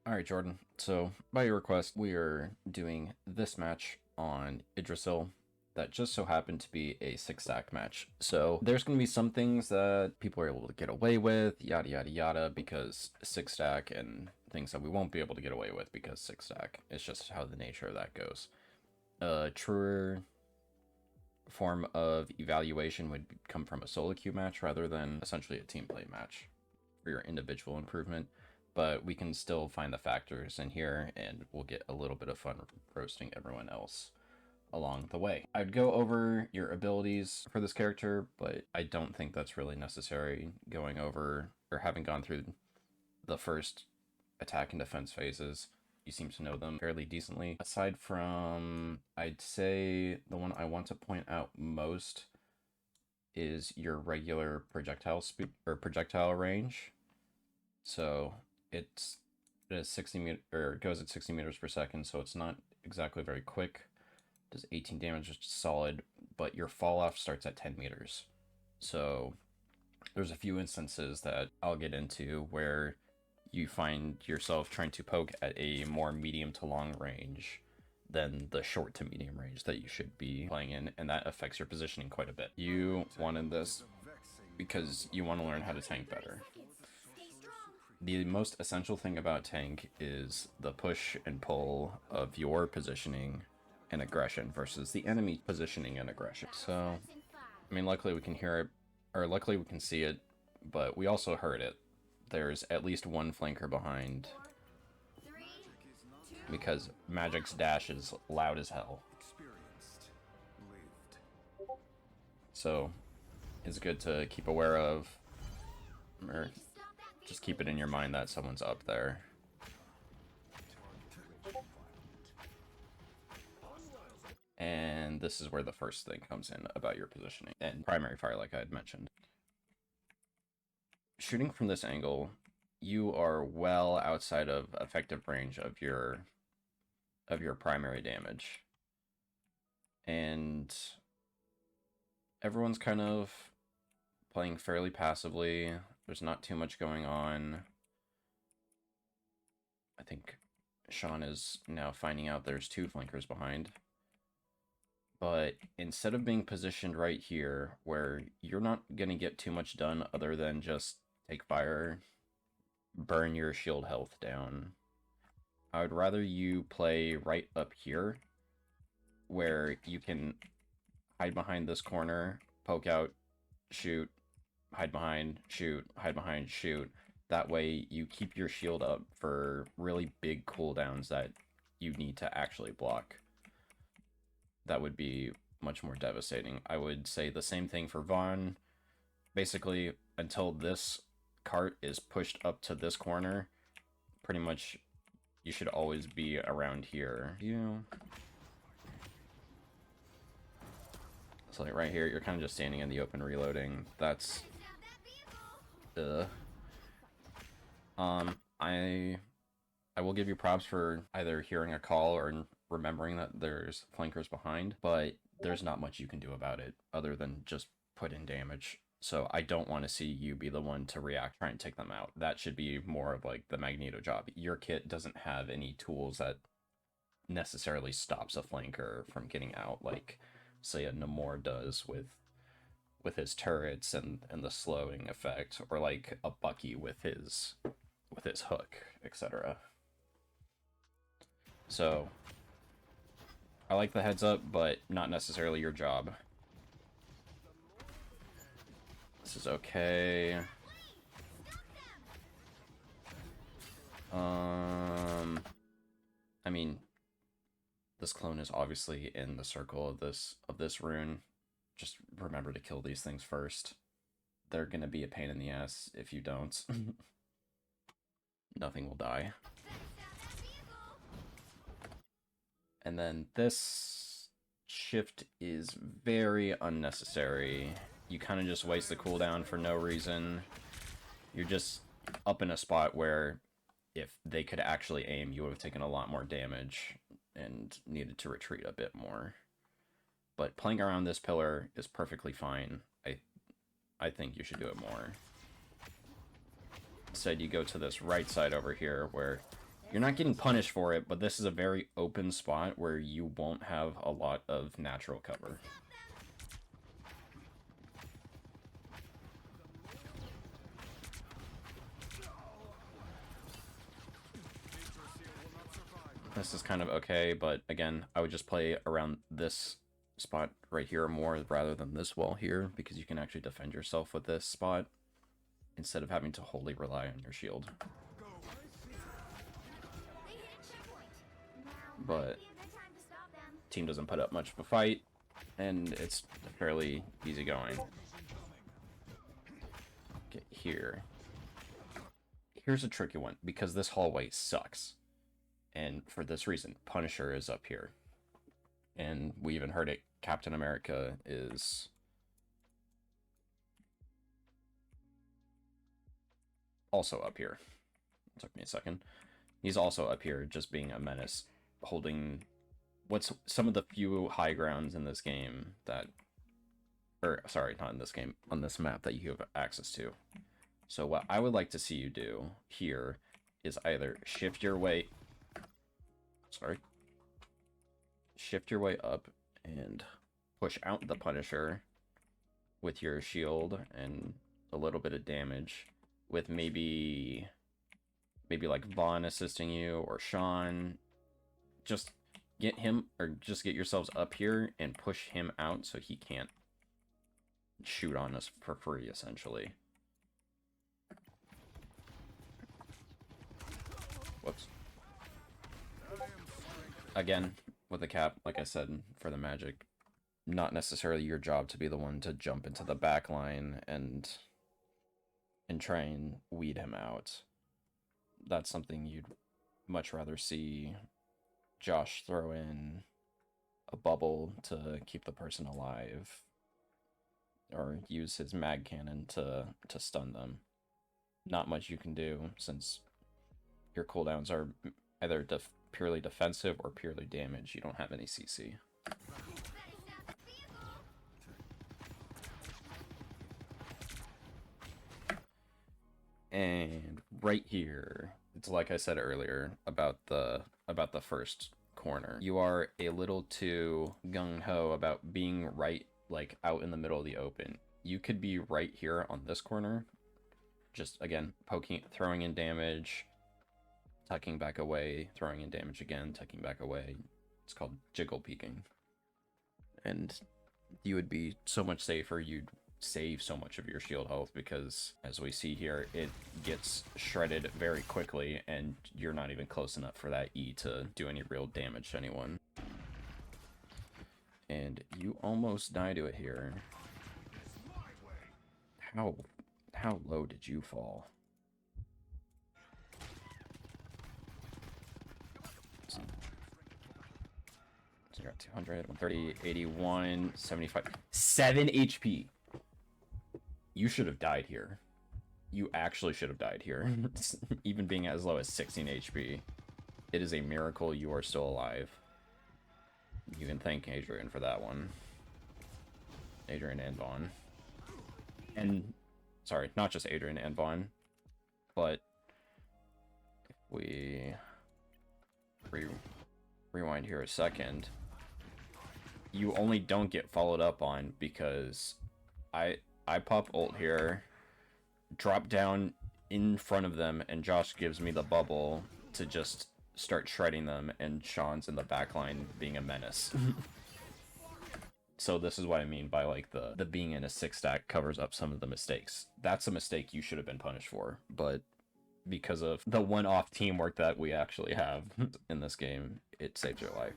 Alright, Jordan. So, by your request, we are doing this match on Idrisil that just so happened to be a 6-stack match. So, there's going to be some things that people are able to get away with, yada yada yada, because 6-stack, and things that we won't be able to get away with because 6-stack. It's just how the nature of that goes. A truer form of evaluation would come from a solo queue match rather than essentially a team play match for your individual improvement. But we can still find the factors in here, and we'll get a little bit of fun roasting everyone else along the way. I'd go over your abilities for this character, but I don't think that's really necessary going over, or having gone through the first attack and defense phases. You seem to know them fairly decently. Aside from, I'd say the one I want to point out most is your regular projectile speed or projectile range. So it is 60 meter, or it goes at 60 meters per second, so it's not exactly very quick. Does 18 damage, which is solid, but your fall off starts at 10 meters. So there's a few instances that I'll get into where you find yourself trying to poke at a more medium to long range than the short to medium range that you should be playing in, and that affects your positioning quite a bit. You wanted this because you want to learn how to tank better. The most essential thing about tank is the push and pull of your positioning and aggression versus the enemy positioning and aggression. So, I mean, luckily we can hear it, or luckily we can see it, but we also heard it. There's at least one flanker behind, because Magic's dash is loud as hell. So, it's good to keep aware of, or just keep it in your mind that someone's up there. And this is where the first thing comes in about your positioning and primary fire, like I had mentioned. Shooting from this angle, you are well outside of effective range of your primary damage. And everyone's kind of playing fairly passively. There's not too much going on. I think Sean is now finding out there's two flankers behind. But instead of being positioned right here, where you're not going to get too much done other than just take fire, burn your shield health down, I would rather you play right up here, where you can hide behind this corner, poke out, shoot, hide behind, shoot, hide behind, shoot. That way you keep your shield up for really big cooldowns that you need to actually block. That would be much more devastating. I would say the same thing for Vaughn. Basically, until this cart is pushed up to this corner, pretty much you should always be around here. So like right here, you're kind of just standing in the open reloading. That's I will give you props for either hearing a call or remembering that there's flankers behind, but there's not much you can do about it other than just put in damage. So I don't want to see you be the one to react, try and take them out. That should be more of like the Magneto job. Your kit doesn't have any tools that necessarily stops a flanker from getting out, like say a Namor does with his turrets and the slowing effect, or like a Bucky with his hook, etc. So I like the heads up, but not necessarily your job. This is okay. I mean, this clone is obviously in the circle of this rune. Just remember to kill these things first. They're gonna be a pain in the ass if you don't. Nothing will die. And then this shift is very unnecessary. You kind of just waste the cooldown for no reason. You're just up in a spot where if they could actually aim, you would have taken a lot more damage and needed to retreat a bit more. But playing around this pillar is perfectly fine. I think you should do it more. Instead, you go to this right side over here where You're not getting punished for it, but this is a very open spot where you won't have a lot of natural cover. This is kind of okay, but again, I would just play around this spot right here more rather than this wall here, because you can actually defend yourself with this spot instead of having to wholly rely on your shield. But team doesn't put up much of a fight, and it's fairly easy going. Get here. Here's a tricky one, because this hallway sucks. And for this reason, Punisher is up here. And we even heard it, Captain America is also up here. It took me a second. He's also up here, just being a menace, holding what's some of the few high grounds in this game that, or sorry, not in this game, on this map that you have access to. So what I would like to see you do here is either shift your way up and push out the Punisher with your shield and a little bit of damage, with maybe like Vaughn assisting you or Sean. Just get him, or just get yourselves up here and push him out so he can't shoot on us for free, essentially. Whoops. Again, with the cap, like I said, for the magic, not necessarily your job to be the one to jump into the back line and try and weed him out. That's something you'd much rather see Josh throw in a bubble to keep the person alive, or use his mag cannon to stun them. Not much you can do, since your cooldowns are either purely defensive or purely damage. You don't have any CC. And right here, it's like I said earlier about the first corner. You are a little too gung-ho about being right, like, out in the middle of the open. You could be right here on this corner, just again poking, throwing in damage, tucking back away, throwing in damage again, tucking back away. It's called jiggle peeking. And you would be so much safer, you'd save so much of your shield health, because as we see here, it gets shredded very quickly and you're not even close enough for that E to do any real damage to anyone. And you almost die to it here. How low did you fall? So you're at 200, 130, 81, 75, 7 HP. You should have died here. You actually should have died here. Even being as low as 16 HP. It is a miracle you are still alive. You can thank Adrian for that one. Adrian and Vaughn. And, sorry, not just Adrian and Vaughn, but if we rewind here a second, you only don't get followed up on because I pop ult here, drop down in front of them, and Josh gives me the bubble to just start shredding them, and Sean's in the backline being a menace. So this is what I mean by, like, the being in a 6-stack covers up some of the mistakes. That's a mistake you should have been punished for, but because of the one-off teamwork that we actually have in this game, it saves your life.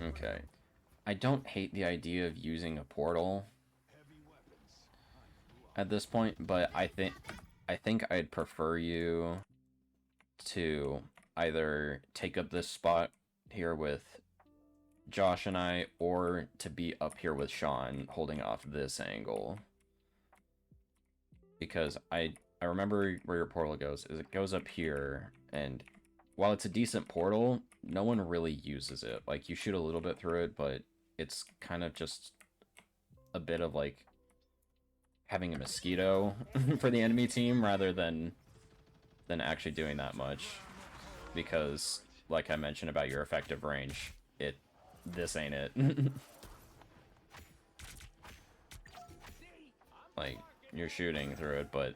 Okay. I don't hate the idea of using a portal at this point, but I think I'd prefer you to either take up this spot here with Josh and I, or to be up here with Sean holding off this angle. Because I remember where your portal goes, is it goes up here, and while it's a decent portal, no one really uses it. Like, you shoot a little bit through it, but it's kind of just a bit of like having a mosquito for the enemy team rather than actually doing that much, because like I mentioned about your effective range, this ain't it. Like, you're shooting through it, but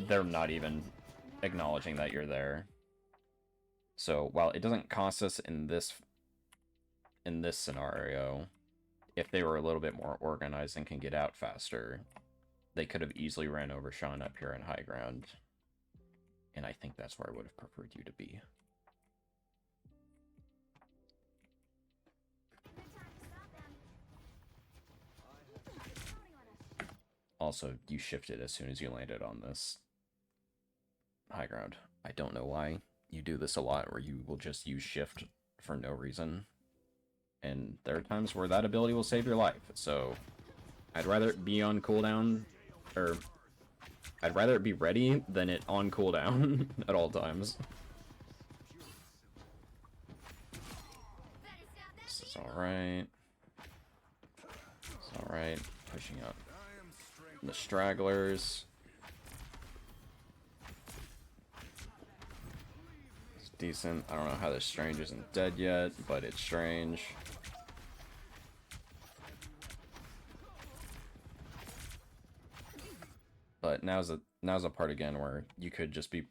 they're not even acknowledging that you're there. So while it doesn't cost us in this scenario, if they were a little bit more organized and can get out faster, they could have easily ran over Sean up here in high ground. And I think that's where I would have preferred you to be. Also, you shifted as soon as you landed on this high ground. I don't know why you do this a lot, where you will just use shift for no reason. And there are times where that ability will save your life. So I'd rather it be on cooldown, or I'd rather it be ready than it on cooldown at all times. This is alright. It's alright. Pushing up the stragglers. It's decent. I don't know how this Strange isn't dead yet, but it's Strange. But now's a part again where you could just be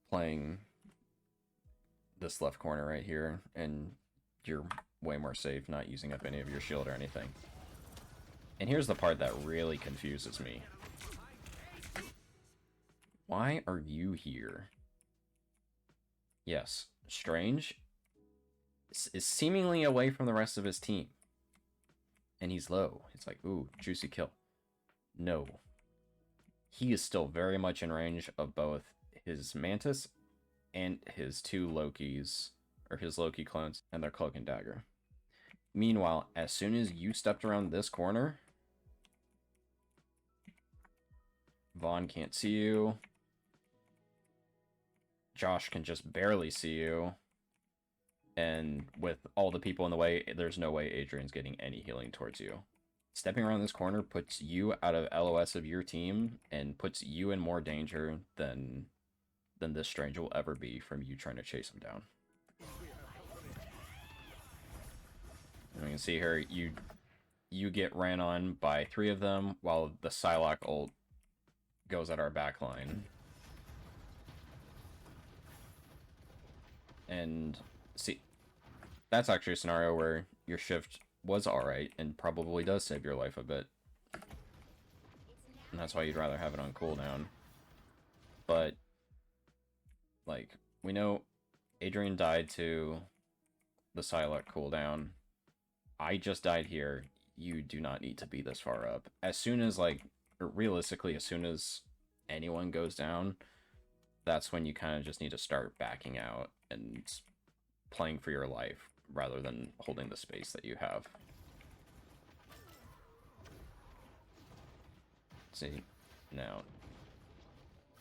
playing this left corner right here, and you're way more safe not using up any of your shield or anything. And here's the part that really confuses me. Why are you here? Yes, Strange is seemingly away from the rest of his team. And he's low. It's like, ooh, juicy kill. No. He is still very much in range of both his Mantis and his two Lokis, or his Loki clones, and their Cloak and Dagger. Meanwhile, as soon as you stepped around this corner, Vaughn can't see you. Josh can just barely see you. And with all the people in the way, there's no way Adrian's getting any healing towards you. Stepping around this corner puts you out of LOS of your team and puts you in more danger than this Strange will ever be from you trying to chase him down. And we can see here, you get ran on by 3 of them while the Psylocke ult goes at our backline. And see, that's actually a scenario where your shift was alright and probably does save your life a bit. And that's why you'd rather have it on cooldown. But, like, we know Adrian died to the Psylocke cooldown. I just died here. You do not need to be this far up. As soon as, like, realistically, as soon as anyone goes down, that's when you kind of just need to start backing out and playing for your life rather than holding the space that you have. See, now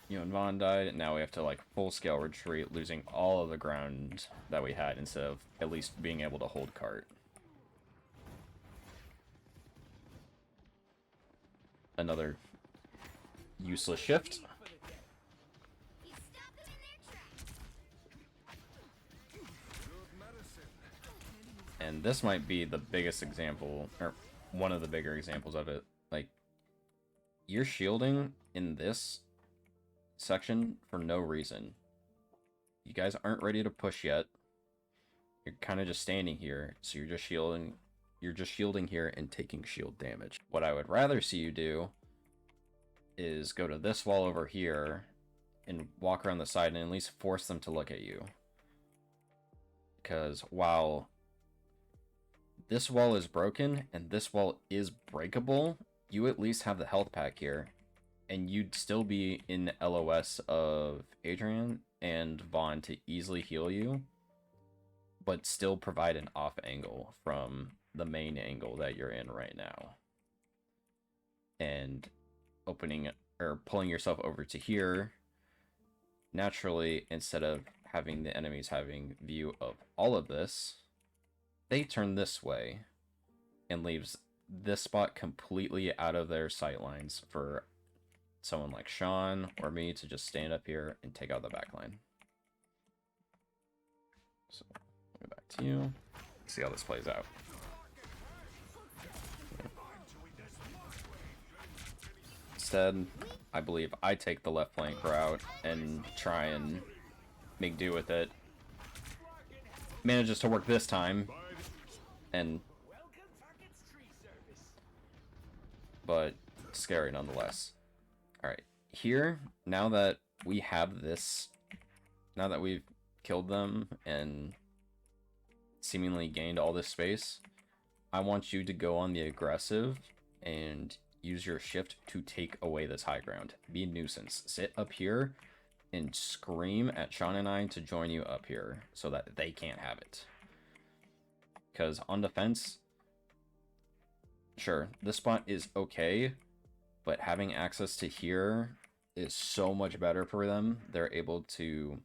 you and Vaughn died, and now we have to like full scale retreat, losing all of the ground that we had instead of at least being able to hold cart. Another useless shift. And this might be the biggest example, or one of the bigger examples of it. Like, you're shielding in this section for no reason. You guys aren't ready to push yet. You're kind of just standing here, so you're just shielding. You're just shielding here and taking shield damage. What I would rather see you do is go to this wall over here and walk around the side and at least force them to look at you. Because while this wall is broken and this wall is breakable, you at least have the health pack here, and you'd still be in LOS of Adrian and Vaughn to easily heal you, but still provide an off angle from the main angle that you're in right now. And opening or pulling yourself over to here, naturally, instead of having the enemies having view of all of this, they turn this way. and leaves this spot completely out of their sight lines for someone like Sean or me to just stand up here and take out the back line. So, go back to you. See how this plays out. Instead, I believe I take the left flank route and try and make do with it. Manages to work this time, but scary nonetheless. Alright, here, now that we have this, now that we've killed them and seemingly gained all this space, I want you to go on the aggressive and use your shift to take away this high ground. Be a nuisance. Sit up here and scream at Sean and I to join you up here so that they can't have it. Because on defense, sure, this spot is okay, but having access to here is so much better for them. They're able to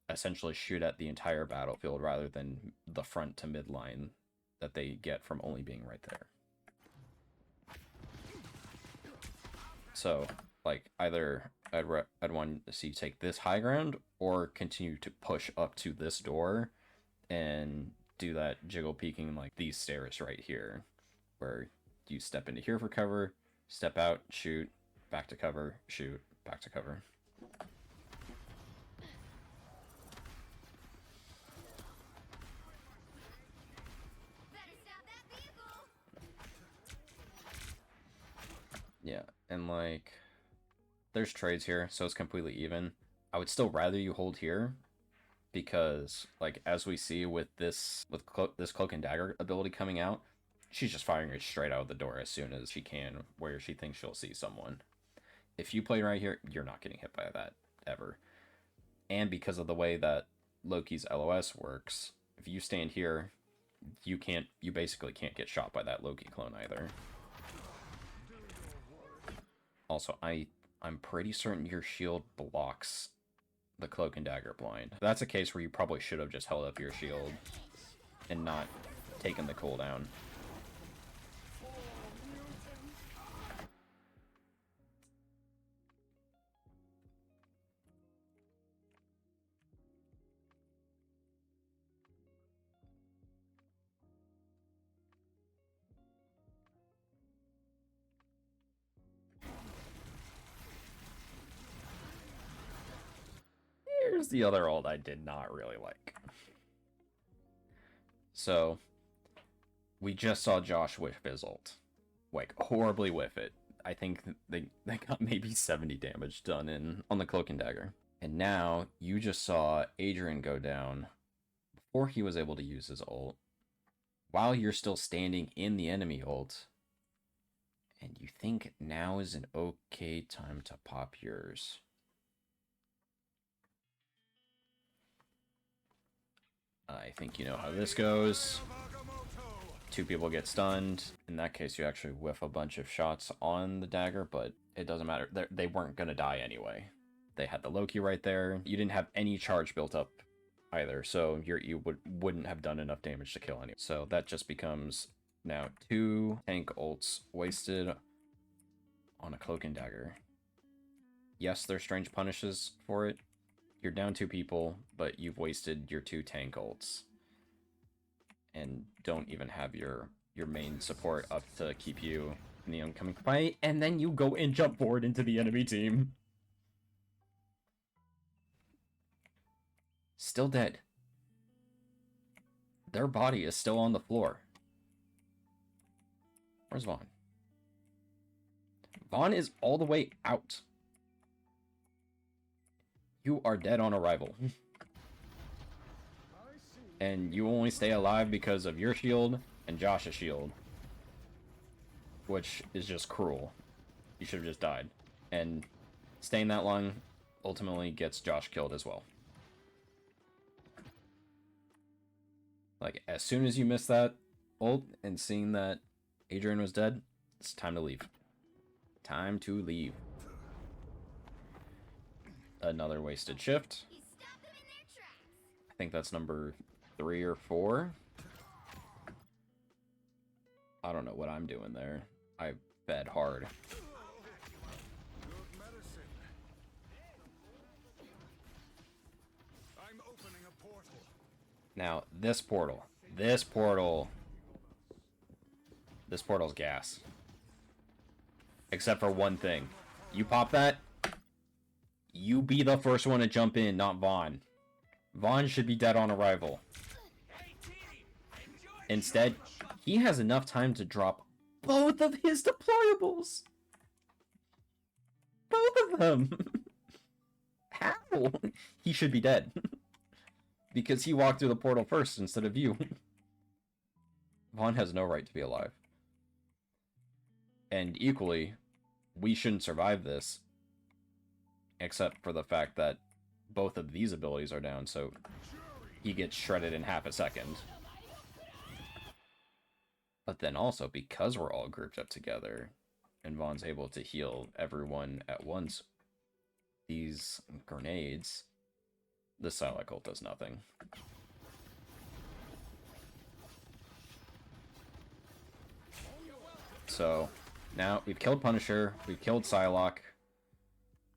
essentially shoot at the entire battlefield rather than the front to mid line that they get from only being right there. So, like, either I'd want to see you take this high ground or continue to push up to this door and do that jiggle peeking like these stairs right here, where you step into here for cover, step out, shoot, back to cover, shoot, back to cover. Yeah, and like, there's trades here, so it's completely even. I would still rather you hold here, because, like, as we see with this Cloak and Dagger ability coming out, she's just firing it straight out of the door as soon as she can, where she thinks she'll see someone. If you play right here, you're not getting hit by that, ever. And because of the way that Loki's LOS works, if you stand here, you basically can't get shot by that Loki clone either. Also, I'm pretty certain your shield blocks the Cloak and Dagger blind. That's a case where you probably should have just held up your shield and not taken the cooldown. Here's the other ult I did not really like. So, we just saw Josh whiff his ult. Like, horribly whiff it. I think they got maybe 70 damage done on the Cloak and Dagger. And now, you just saw Adrian go down before he was able to use his ult, while you're still standing in the enemy ult, and you think now is an okay time to pop yours. I think you know how this goes. Two people get stunned. In that case, you actually whiff a bunch of shots on the dagger, but it doesn't matter. They weren't going to die anyway. They had the Loki right there. You didn't have any charge built up either, so you wouldn't have done enough damage to kill anyone. So that just becomes now 2 tank ults wasted on a Cloak and Dagger. Yes, there's strange punishes for it. You're down 2 people, but you've wasted your 2 tank ults. And don't even have your main support up to keep you in the oncoming fight, and then you go and jump forward into the enemy team. Still dead. Their body is still on the floor. Where's Vaughn? Vaughn is all the way out. You are dead on arrival. And you only stay alive because of your shield and Josh's shield. Which is just cruel. You should have just died. And staying that long ultimately gets Josh killed as well. Like, as soon as you miss that ult and seeing that Adrian was dead, it's time to leave. Time to leave. Another wasted shift. I think that's number 3 or 4. I don't know what I'm doing there. I fed hard. I'm opening a portal. Now, this portal's gas. Except for one thing. You pop that, you be the first one to jump in, not Vaughn. Vaughn should be dead on arrival. Instead, he has enough time to drop both of his deployables. Both of them. How? He should be dead. Because he walked through the portal first instead of you. Vaughn has no right to be alive. And equally, we shouldn't survive this. Except for the fact that both of these abilities are down, so he gets shredded in half a second. But then also, because we're all grouped up together, and Vaughn's able to heal everyone at once, these grenades, the Silent Cult does nothing. So, now we've killed Punisher, we've killed Psylocke.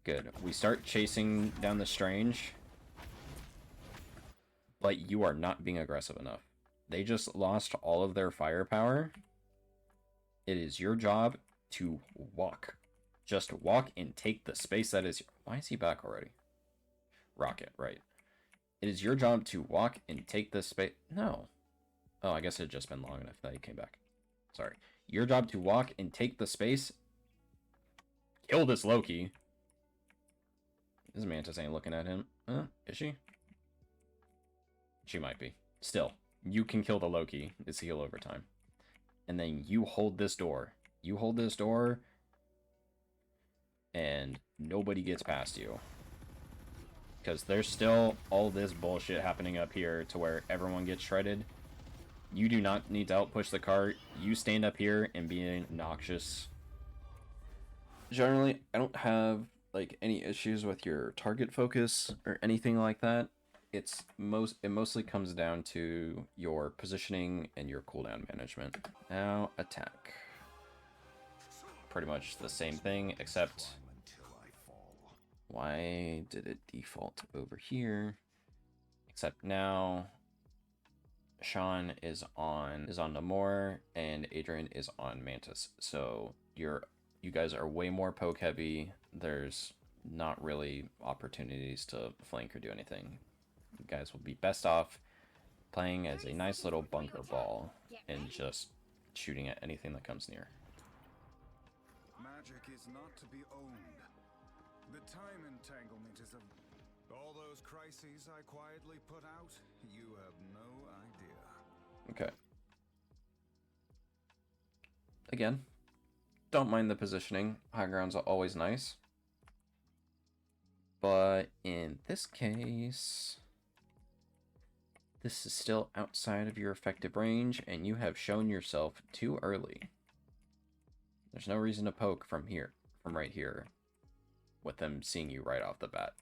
Good. We start chasing down the Strange. But you are not being aggressive enough. They just lost all of their firepower. It is your job to walk. Just walk and take the space that is... Why is he back already? Rocket, right. It is your job to walk and take the space... No. Oh, I guess it had just been long enough that he came back. Sorry. Your job to walk and take the space. Kill this Loki. This Mantis ain't looking at him. Is she? She might be. Still, you can kill the Loki. It's heal over time. And then you hold this door. You hold this door, and nobody gets past you. Because there's still all this bullshit happening up here to where everyone gets shredded. You do not need to help push the cart. You stand up here and be obnoxious. Generally, I don't have like any issues with your target focus or anything like that. It mostly comes down to your positioning and your cooldown management. Now attack. Pretty much the same thing, except why did it default over here? Except now Sean is on Namor and Adrian is on Mantis. So you guys are way more poke heavy. There's not really opportunities to flank or do anything. You guys will be best off playing as a nice little bunker ball and just shooting at anything that comes near. Magic is not to be owned. The time entanglement is all those crises I quietly put out, you have no idea. Okay. Again, don't mind the positioning. High ground's always nice. But in this case, this is still outside of your effective range, and you have shown yourself too early. There's no reason to poke from right here, with them seeing you right off the bat.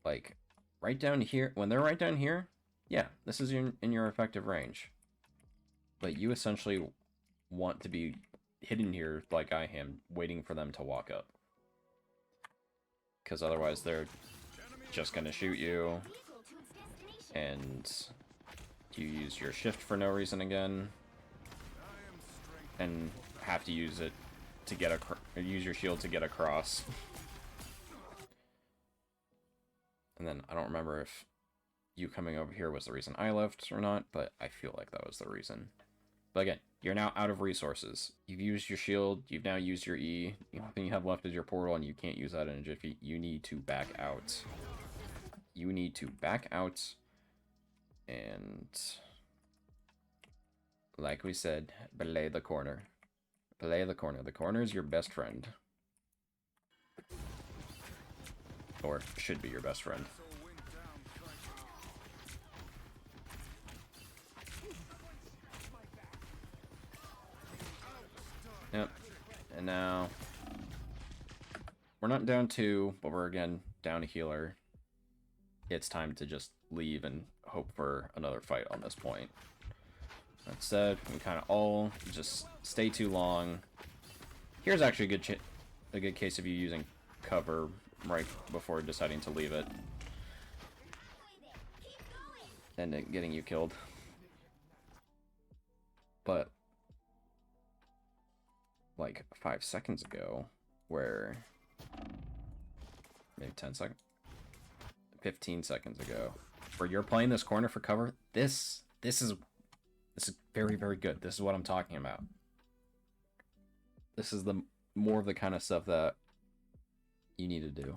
Like, right down here, when they're right down here, yeah, this is in your effective range. But you essentially want to be hidden here like I am, waiting for them to walk up. Because otherwise they're just going to shoot you. And you use your shift for no reason again. And have to use it to get use your shield to get across. And then I don't remember if you coming over here was the reason I left or not, but I feel like that was the reason. But again, you're now out of resources. You've used your shield, you've now used your E. The only thing you have left is your portal, and you can't use that in a jiffy. You need to back out. You need to back out. And like we said, belay the corner. Belay the corner. The corner is your best friend. Or should be your best friend. Yep. And now we're not down 2, but we're again down a healer. It's time to just leave and hope for another fight on this point. Instead, we kind of all just stay too long. Here's actually a good case of you using cover right before deciding to leave it. And it getting you killed. But like 5 seconds ago, where maybe 10 seconds, 15 seconds ago, where you're playing this corner for cover, this is very, very good. This is what I'm talking about. This is the more of the kind of stuff that you need to do.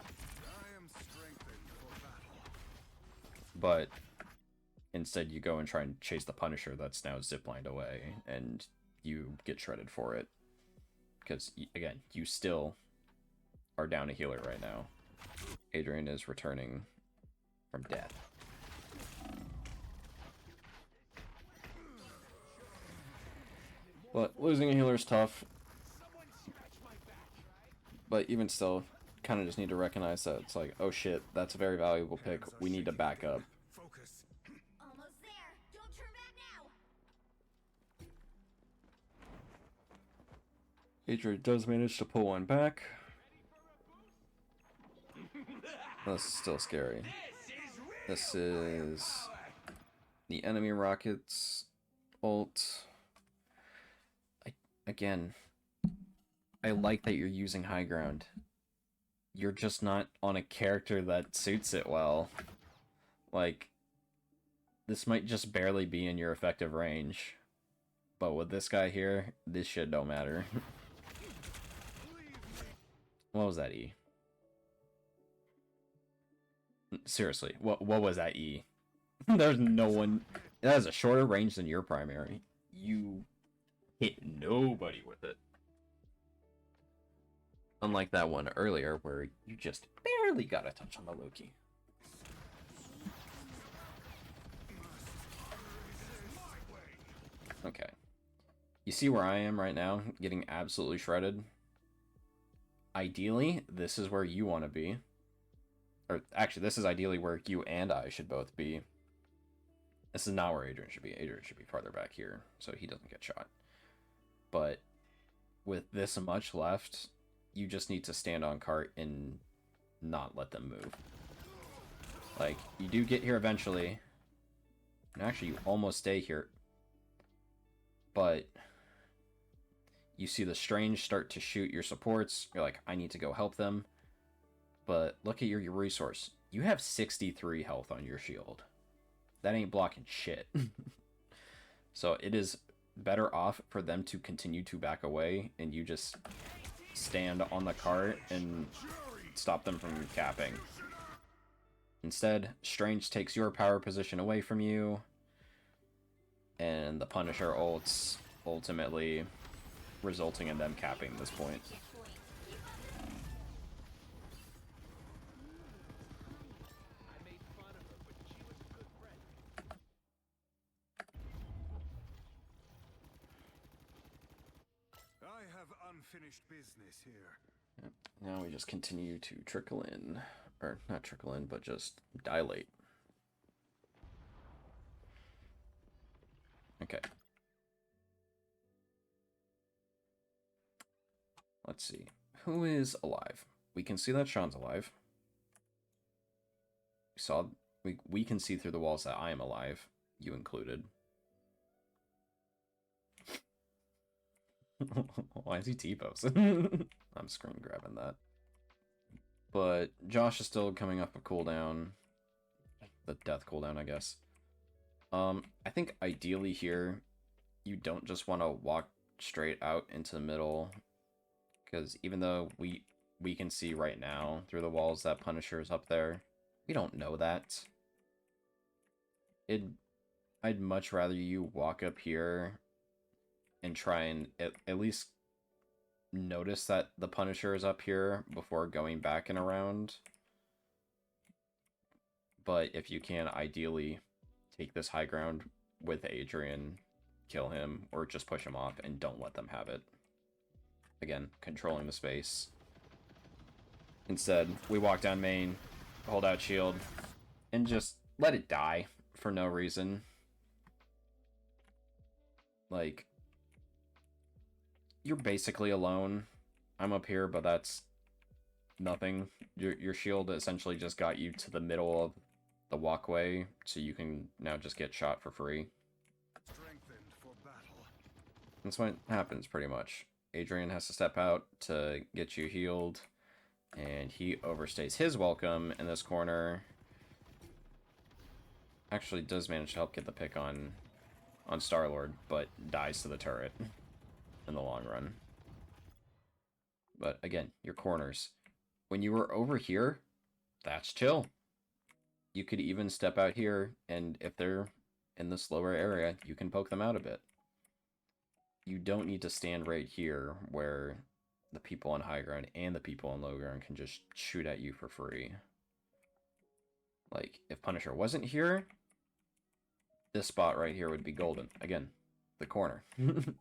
But instead you go and try and chase the Punisher that's now ziplined away, and you get shredded for it. Because, again, you still are down a healer right now. Adrian is returning from death. But losing a healer is tough. But even still, kind of just need to recognize that it's like, oh shit, that's a very valuable pick. We need to back up. Almost there. Don't turn back now. Adrian does manage to pull one back. This is still scary. This is the enemy rockets ult. Again, I like that you're using high ground. You're just not on a character that suits it well. Like, this might just barely be in your effective range. But with this guy here, this shit don't matter. What was that E? Seriously, what was that E? There's no one... That has a shorter range than your primary. You hit nobody with it. Unlike that one earlier where you just barely got a touch on the Loki. Okay. You see where I am right now, getting absolutely shredded? Ideally, this is where you want to be. Or actually, this is ideally where you and I should both be. This is not where Adrian should be. Adrian should be farther back here, so he doesn't get shot. But with this much left, you just need to stand on cart and not let them move. Like, you do get here eventually. And actually, you almost stay here. But you see the Strange start to shoot your supports. You're like, I need to go help them. But look at your resource. You have 63 health on your shield. That ain't blocking shit. So it is better off for them to continue to back away, and you just stand on the cart and stop them from capping. Instead, Strange takes your power position away from you, and the Punisher ults, ultimately resulting in them capping this point. I have unfinished business here. Yep. Now we just continue to trickle in, or not trickle in, but just dilate. Okay. Let's see. Who is alive? We can see that Sean's alive. We can see through the walls that I am alive, you included. Why is he T-posing? I'm screen grabbing that. But Josh is still coming up a cooldown. The death cooldown, I guess. I think ideally here, you don't just want to walk straight out into the middle. Because even though we can see right now through the walls that Punisher is up there, we don't know that. I'd much rather you walk up here and try and at least notice that the Punisher is up here before going back and around. But if you can, ideally take this high ground with Adrian, kill him, or just push him off and don't let them have it. Again, controlling the space. Instead, we walk down main, hold out shield, and just let it die for no reason. Like, you're basically alone. I'm up here, but that's nothing. Your shield essentially just got you to the middle of the walkway, so you can now just get shot for free. Strengthened for battle. That's what happens, pretty much. Adrian has to step out to get you healed, and he overstays his welcome in this corner. Actually does manage to help get the pick on Star-Lord, but dies to the turret in the long run. But again, your corners. When you were over here, that's chill. You could even step out here, and if they're in this lower area, you can poke them out a bit. You don't need to stand right here where the people on high ground and the people on low ground can just shoot at you for free. Like, if Punisher wasn't here, this spot right here would be golden. Again, the corner. In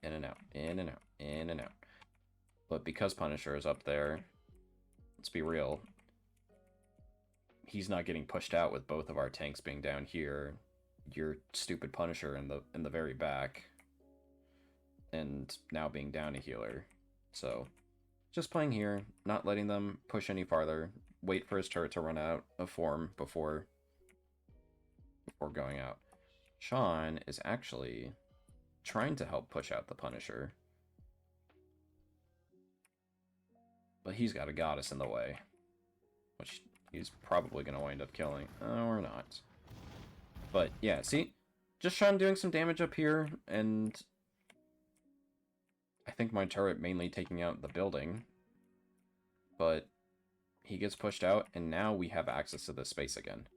and out, in and out, in and out. But because Punisher is up there, let's be real, he's not getting pushed out with both of our tanks being down here. Your stupid Punisher in the very back, and now being down a healer. So, just playing here, not letting them push any farther. Wait for his turret to run out of form before going out. Sean is actually trying to help push out the Punisher, but he's got a goddess in the way, which he's probably going to wind up killing. Or not. But yeah, see? Just Sean doing some damage up here, and I think my turret mainly taking out the building. But he gets pushed out, and now we have access to this space again.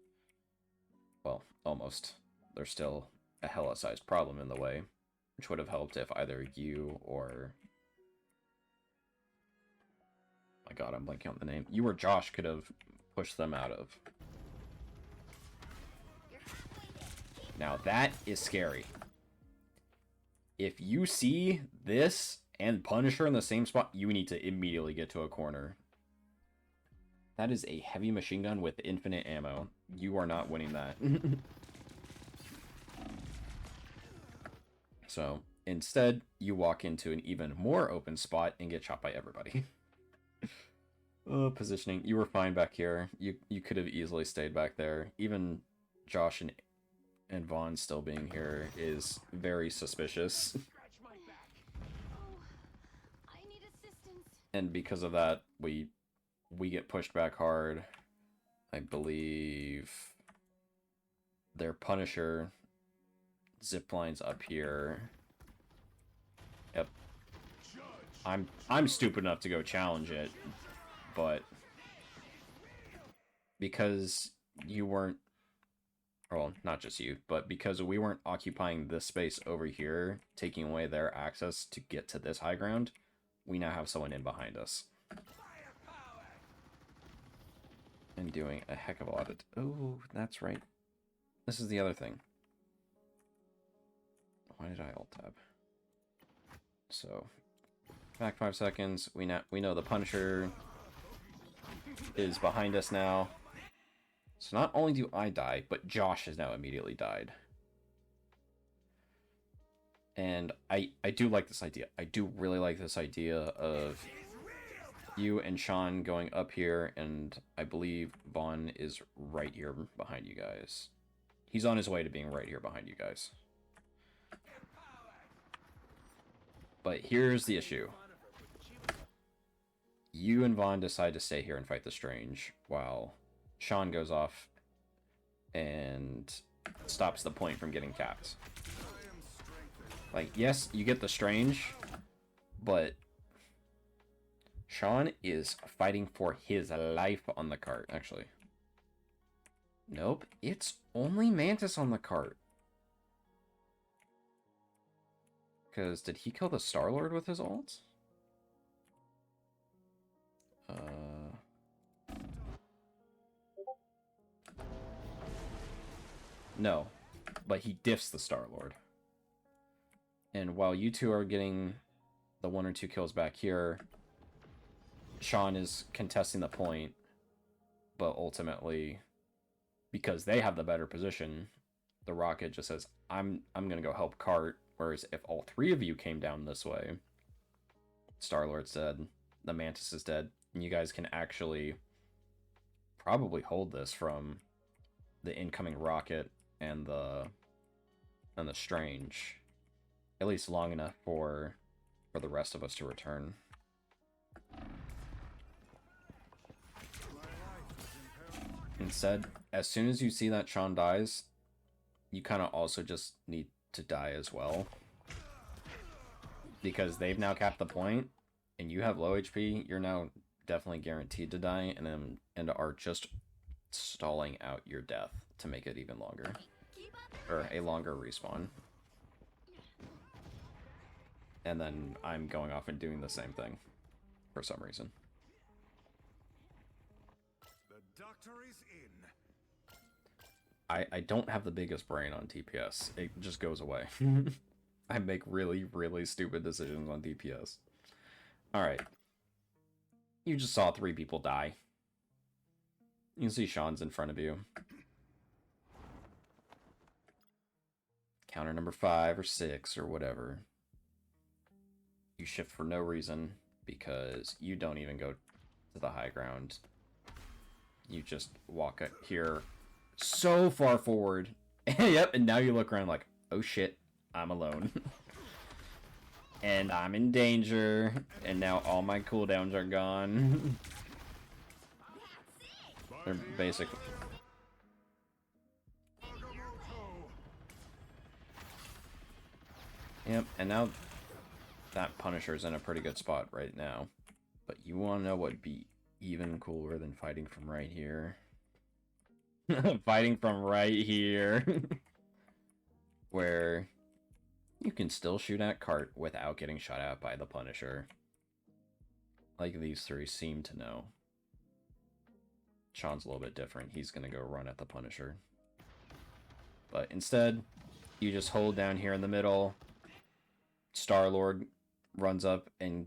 Well, almost. There's still a hella-sized problem in the way, which would have helped if either you or... My god, I'm blanking on the name. You or Josh could have pushed them out of. Now that is scary. If you see this and Punisher in the same spot, you need to immediately get to a corner. That is a heavy machine gun with infinite ammo. You are not winning that. So, instead, you walk into an even more open spot and get shot by everybody. Positioning. You were fine back here. You could have easily stayed back there. Even Josh and Vaughn still being here is very suspicious. And because of that, we get pushed back hard. I believe their Punisher ziplines up here. Yep. I'm stupid enough to go challenge it, but because you weren't, well, not just you, but because we weren't occupying this space over here, taking away their access to get to this high ground, we now have someone in behind us. And doing a heck of a lot of... Oh, that's right. This is the other thing. Why did I alt-tab? So, back 5 seconds. We know the Punisher is behind us now. So not only do I die, but Josh has now immediately died. And I do like this idea. I do really like this idea of you and Sean going up here, and I believe Vaughn is right here behind you guys. He's on his way to being right here behind you guys. But here's the issue. You and Vaughn decide to stay here and fight the Strange, while Sean goes off and stops the point from getting capped. Like, yes, you get the Strange, but Sean is fighting for his life on the cart, actually. Nope, it's only Mantis on the cart. Because did he kill the Star-Lord with his ult? No, but he diffs the Star-Lord. And while you two are getting the 1 or 2 kills back here, Sean is contesting the point, but ultimately, because they have the better position, the rocket just says, I'm gonna go help Cart, whereas if all three of you came down this way, Star-Lord's dead, the Mantis is dead, and you guys can actually probably hold this from the incoming rocket and the Strange, at least long enough for the rest of us to return. Instead, as soon as you see that Sean dies, you kind of also just need to die as well. Because they've now capped the point, and you have low HP, you're now definitely guaranteed to die, and are just stalling out your death to make it even longer. Or a longer respawn. And then I'm going off and doing the same thing, for some reason. The doctor is in. I don't have the biggest brain on TPS. It just goes away. I make really, really stupid decisions on DPS. Alright. You just saw 3 people die. You can see Sean's in front of you. Counter number 5 or 6 or whatever. You shift for no reason because you don't even go to the high ground. You just walk here so far forward. Yep, and now you look around like, oh shit, I'm alone. And I'm in danger, and now all my cooldowns are gone. They're basically... Yep, and now that Punisher's in a pretty good spot right now. But you want to know what'd be even cooler than fighting from right here? Fighting from right here. Where you can still shoot at Cart without getting shot at by the Punisher. Like these 3 seem to know. Sean's a little bit different. He's going to go run at the Punisher. But instead, you just hold down here in the middle. Star-Lord runs up and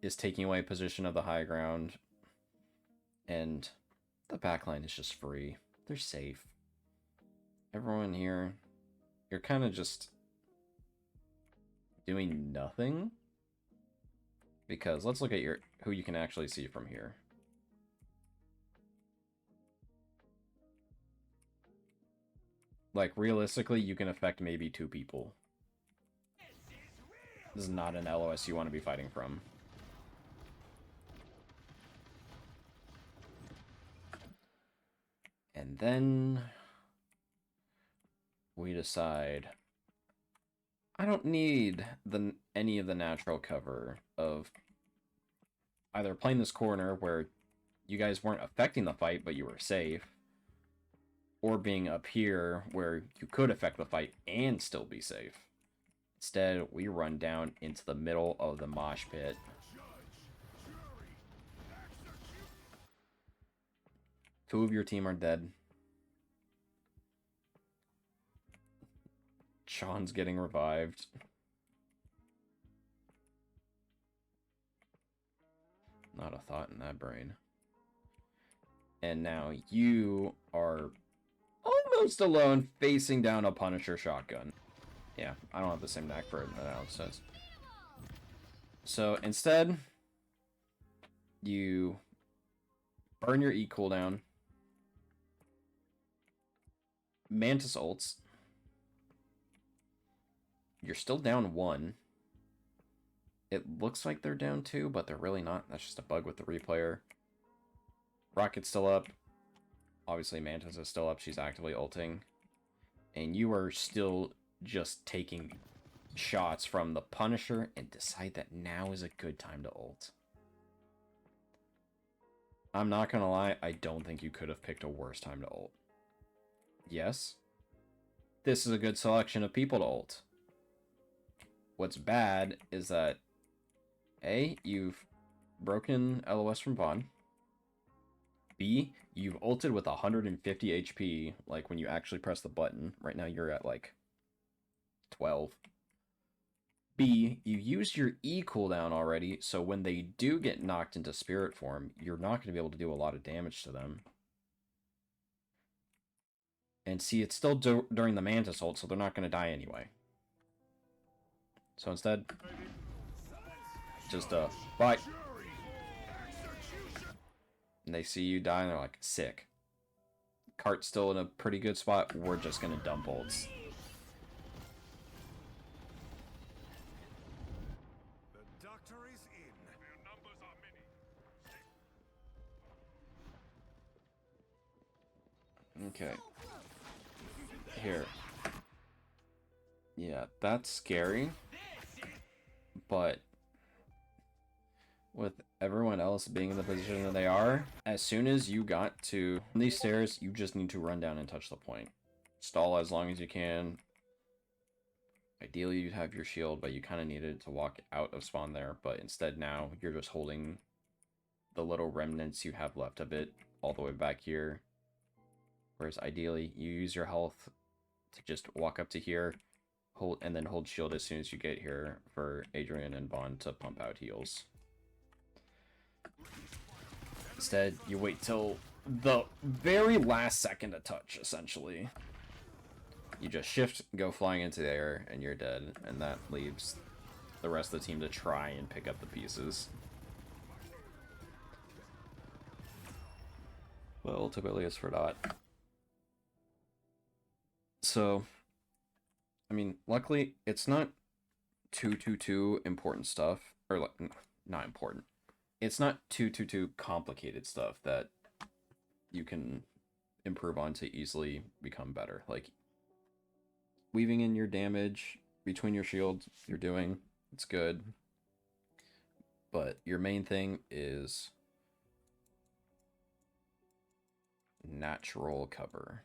is taking away position of the high ground. And the backline is just free. They're safe. Everyone here, you're kind of just doing nothing. Because let's look at who you can actually see from here. Like, realistically, you can affect maybe 2 people. This is not an LOS you want to be fighting from. And then we decide I don't need any of the natural cover of either playing this corner where you guys weren't affecting the fight but you were safe, or being up here where you could affect the fight and still be safe. Instead, we run down into the middle of the mosh pit. Two of your team are dead. Sean's getting revived. Not a thought in that brain. And now you are almost alone facing down a Punisher shotgun. Yeah, I don't have the same knack for analysis. So instead, you burn your E cooldown. Mantis ults. You're still down 1. It looks like they're down 2, but they're really not. That's just a bug with the replayer. Rocket's still up. Obviously, Mantis is still up. She's actively ulting. And you are still just taking shots from the Punisher and decide that now is a good time to ult. I'm not gonna lie, I don't think you could have picked a worse time to ult. Yes, this is a good selection of people to ult. What's bad is that A, you've broken LOS from Vod. B, you've ulted with 150 HP, like when you actually press the button. Right now you're at like 12. B, you used your E cooldown already, so when they do get knocked into spirit form, you're not going to be able to do a lot of damage to them. And see, it's still during the Mantis ult, so they're not going to die anyway. So instead, just fight. And they see you die, and they're like, sick. Cart's still in a pretty good spot. We're just going to dump ults. The doctor is in. Their numbers are many. Okay. Here. Yeah, that's scary. But with everyone else being in the position that they are, as soon as you got to these stairs, you just need to run down and touch the point. Stall as long as you can. Ideally, you'd have your shield, but you kind of needed to walk out of spawn there. But instead now, you're just holding the little remnants you have left of it all the way back here. Whereas ideally, you use your health to just walk up to here, hold, and then hold shield as soon as you get here for Adrian and Vaughn to pump out heals. Instead, you wait till the very last second to touch, essentially. You just shift, go flying into the air, and you're dead. And that leaves the rest of the team to try and pick up the pieces. But ultimately, it's for naught. So, I mean, luckily, it's not too important stuff. Or, like, not important. It's not too complicated stuff that you can improve on to easily become better. Like, weaving in your damage between your shields, you're doing, it's good. But your main thing is natural cover.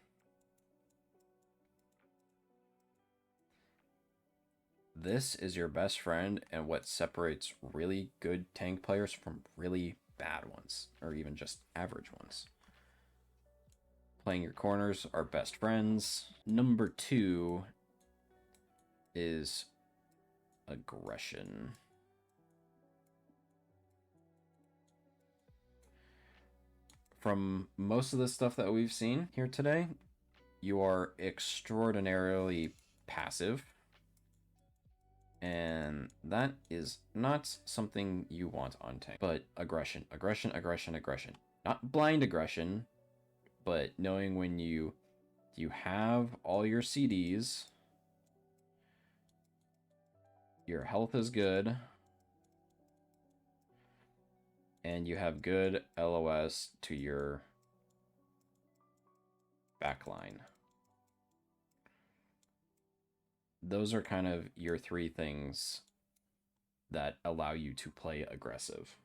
This is your best friend and what separates really good tank players from really bad ones, or even just average ones. Playing your corners are best friends. Number 2 is aggression. From most of the stuff that we've seen here today, you are extraordinarily passive. And that is not something you want on tank. But aggression. Not blind aggression, but knowing when you have all your CDs, your health is good, and you have good LOS to your backline. Those are kind of your 3 things that allow you to play aggressive.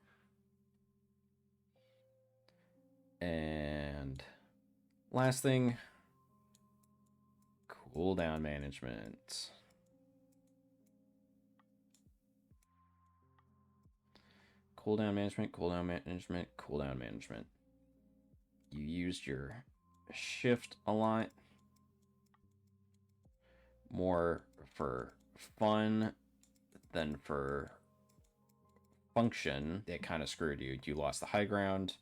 And last thing, cooldown management. Cooldown management. You used your shift a lot. More for fun than for function. It kind of screwed you. You lost the high ground,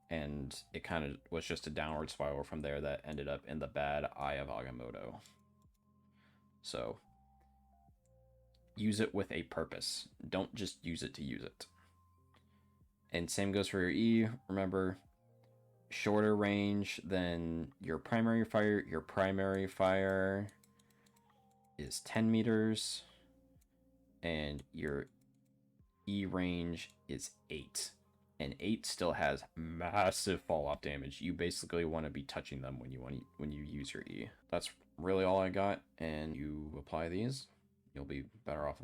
and it kind of was just a downward spiral from there that ended up in the bad eye of Agamotto. So, use it with a purpose. Don't just use it to use it. And same goes for your E. Remember, shorter range than your primary fire. Your primary fire is 10 meters, and your E range is 8. And 8 still has massive fall-off damage. You basically want to be touching them when you use your E. That's really all I got, and you apply these, you'll be better off.